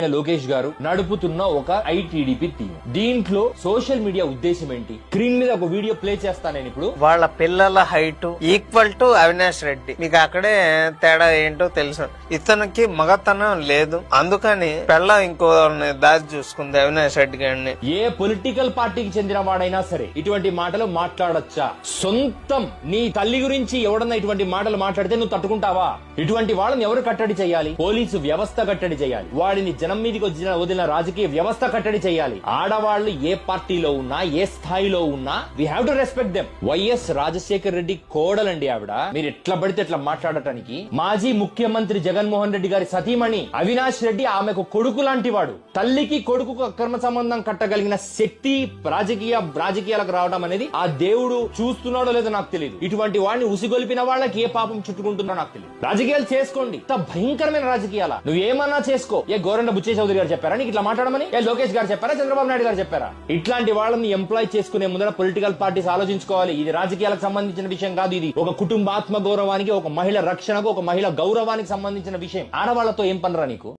లోకేష్ గారు నడుపుతున్న ఒక ఐటీడీపీ టీం. దీంట్లో సోషల్ మీడియా ఉద్దేశం ఏంటి? స్క్రీన్ మీద ఒక వీడియో ప్లే చేస్తాను నేను ఇప్పుడు. వాళ్ళ పిల్లల height equal to Avinash Reddy. మీకు అక్కడే తేడా ఏంటో తెలుసు. ఇతనికి మగతనం లేదు, అందుకని పెళ్ళ ఇంకో దాచి చూసుకుంది అవినాష్ రెడ్డి గారిని. ఏ పొలిటికల్ పార్టీకి చెందిన వాడైనా సరే ఇటువంటి మాటలు మాట్లాడొచ్చా? సొంతం నీ తల్లి గురించి ఎవడన్నా ఇటువంటి మాటలు మాట్లాడితే నువ్వు తట్టుకుంటావా? ఇటువంటి వాళ్ళని ఎవరు కట్టడి చేయాలి? పోలీసు వ్యవస్థ కట్టడి చేయాలి. వాడిని జనం మీదకి వదిలిన రాజకీయ వ్యవస్థ కట్టడి చేయాలి. ఆడవాళ్లు ఏ పార్టీలో ఉన్నా, ఏ స్థాయిలో ఉన్నా we have to respect them. YS Rajasekhar Reddy కోడలండి ఆవిడ. మీరు ఎట్లా పడితే ఎట్లా మాట్లాడటానికి. మాజీ ముఖ్యమంత్రి జగన్మోహన్ రెడ్డి గారి సతీమణి అవినాష్ రెడ్డి ఆమెకు కొడుకు లాంటి వాడు. తల్లికి కొడుకుకు అక్రమ సంబంధం కట్టగలిగిన శక్తి రాజకీయాలకు రావడం అనేది ఆ దేవుడు చూస్తున్నాడో లేదో నాకు తెలియదు. ఇటువంటి వాడిని ఉసిగొలిపిన వాళ్ళకి ఏ పాపం చుట్టుకుంటుందో నాకు తెలియదు. రాజకీయాలు చేసుకోండి, ఇంత భయంకరమైన రాజకీయాల నువ్వేమన్నా చేసుకో. ఏ గోరండ బుచ్చే చౌదరి గారు చెప్పారా నీకు ఇట్లా మాట్లాడమని? ఏ లోకేష్ గారు చెప్పారా? చంద్రబాబు నాయుడు గారు చెప్పారా? ఇట్లాంటి వాళ్ళని ఎంప్లాయ్ చేసుకునే ముందర పొలిటికల్ పార్టీస్ ఆలోచించుకోవాలి. ఇది రాజకీయాలకు సంబంధించిన విషయం కాదు. ఇది ఒక కుటుంబాత్మ గౌరవానికి, ఒక మహిళ రక్షణకు, ఒక మహిళ గౌరవానికి సంబంధించిన విషయం. ఆడవాళ్లతో ఏం పనరా నీకు?